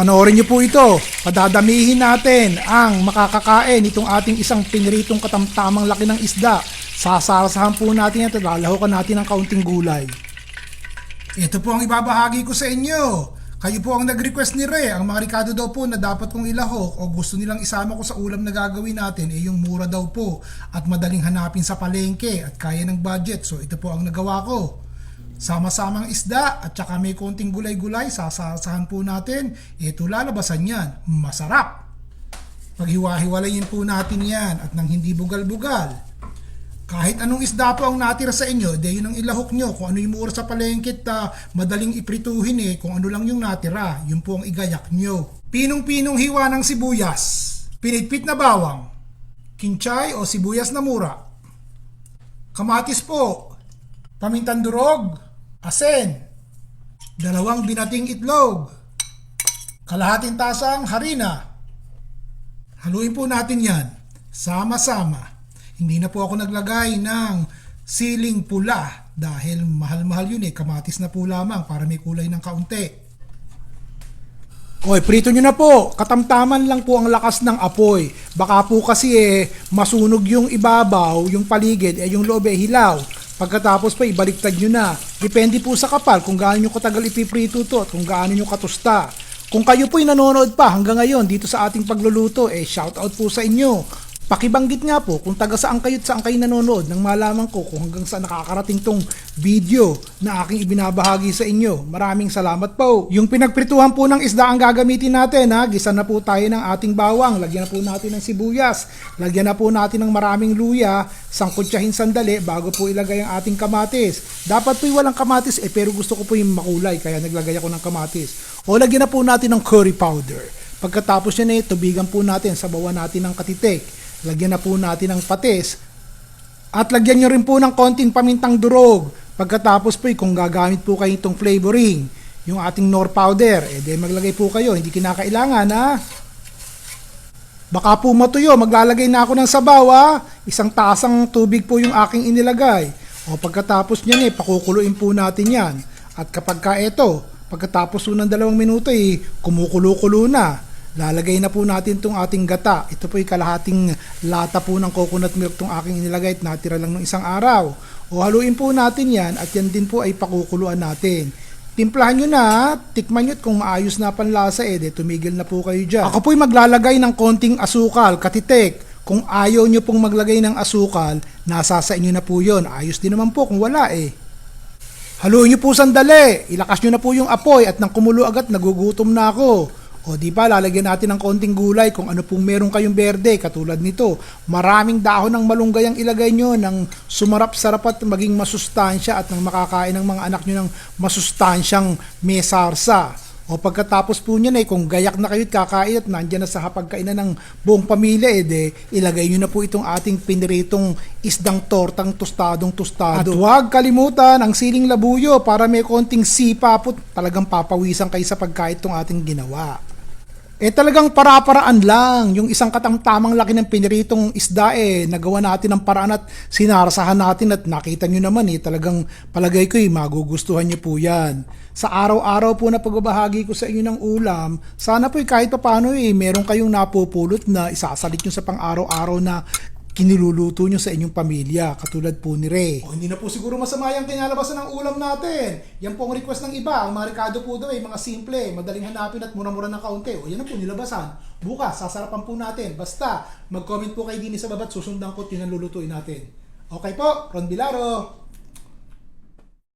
Panoorin niyo po ito. Padadamihin natin ang makakakain itong ating isang piniritong katamtamang laki ng isda. Sasarasahan po natin ito. Lalahukan natin ng kaunting gulay. Ito po ang ibabahagi ko sa inyo. Kayo po ang nag-request ni Re. Ang mga ricado daw po na dapat kong ilahok o gusto nilang isama ko sa ulam na gagawin natin yung mura daw po at madaling hanapin sa palengke at kaya ng budget. So ito po ang nagawa ko. Sama-samang isda at saka may konting gulay-gulay, sasasahan po natin. Ito lalabasan yan. Masarap. Paghiwa-hiwalayin po natin yan at nang hindi bugal-bugal. Kahit anong isda po ang natira sa inyo, yun ang ilahok nyo. Kung ano yung mura sa palengke madaling iprituhin kung ano lang yung natira, yun po ang igayak nyo. Pinong-pinong hiwa ng sibuyas, pinitpit na bawang, kinchay o sibuyas na mura, kamatis po, pamintang durog, asin, 2 binating itlog, kalahating tasang harina. Haluin po natin yan, sama-sama. Hindi na po ako naglagay ng siling pula dahil mahal-mahal yun kamatis na po lamang para may kulay ng kaunti. Oy, prito nyo na po. Katamtaman lang po ang lakas ng apoy. Baka po kasi masunog yung ibabaw, yung paligid, yung loob hilaw. Pagkatapos pa ibaliktad nyo na. Depende po sa kapal kung gaano nyo katagal ipiprito to at kung gaano nyo katusta. Kung kayo po'y nanonood pa hanggang ngayon dito sa ating pagluluto, shoutout po sa inyo. Pakibanggit nga po kung taga saan kayo at saan kayo nanonood nang malaman ko kung hanggang saan nakakarating tong video na aking ibinabahagi sa inyo. Maraming salamat po. Yung pinagprituhan po ng isda ang gagamitin natin. Gisa na po tayo ng ating bawang. Lagyan na po natin ng sibuyas. Lagyan na po natin ng maraming luya. Sangkutsahin sandali bago po ilagay ang ating kamatis. Dapat po walang kamatis pero gusto ko po yung makulay kaya naglagay ako ng kamatis. O lagyan na po natin ng curry powder. Pagkatapos yan tubigan po natin, sabawan natin ng katitik. Lagyan na po natin ng patis. At lagyan nyo rin po ng konting pamintang durog. Pagkatapos po kung gagamit po kayo itong flavoring, yung ating nor powder, maglagay po kayo. Hindi kinakailangan Baka po matuyo, maglalagay na ako ng sabaw 1 tasang tubig po yung aking inilagay. O pagkatapos nyan pakukuluin po natin yan. At kapag pagkatapos po ng 2 minuto kumukulo-kulo na. Lalagay na po natin itong ating gata. Ito po kalahating lata po ng coconut milk itong aking inilagay at natira lang ng 1 araw. O haluin po natin yan at yan din po ay pakukuluan natin. Timplahan nyo na, tikman nyo at kung maayos na panlasa tumigil na po kayo dyan. Ako po'y maglalagay ng konting asukal, katitik. Kung ayaw nyo pong maglagay ng asukal, nasa sa inyo na po yun. Ayos din naman po kung wala Haluin nyo po sandali, ilakas nyo na po yung apoy at nang kumulo agad nagugutom na ako. O di ba, lalagyan natin ng konting gulay kung ano pong meron kayong berde katulad nito. Maraming dahon ng malunggay ang ilagay nyo ng sumarap-sarap at maging masustansya at nang makakain ng mga anak nyo ng masustansyang may sarsa. O pagkatapos po nyan kung gayak na kayo at kakain at nandyan na sa hapagkainan ng buong pamilya ilagay nyo na po itong ating piniritong isdang tortang tostadong-tostado. At huwag kalimutan ang siling labuyo para may konting sipa po talagang papawisan kayo sa pagkain itong ating ginawa. Talagang para-paraan lang. Yung isang katamtamang laki ng piniritong isda nagawa natin ng paraan at sinarasahan natin at nakita nyo naman talagang palagay ko magugustuhan nyo po yan. Sa araw-araw po na pagbabahagi ko sa inyo ng ulam, sana po kahit paano meron kayong napupulot na isasalit nyo sa pang-araw-araw na kiniluluto nyo sa inyong pamilya, katulad po ni Ray. Hindi na po siguro masama yung kinalabasan ng ulam natin. Yan po ang request ng iba. Ang mga ricado po daw mga simple, madaling hanapin at mura-mura ng kaunti. Yan na po nilabasan. Bukas, sasarapan po natin. Basta, mag-comment po kayo din sa baba at susundan ko at yun ang lulutuin natin. Okay po, Ron Bilaro.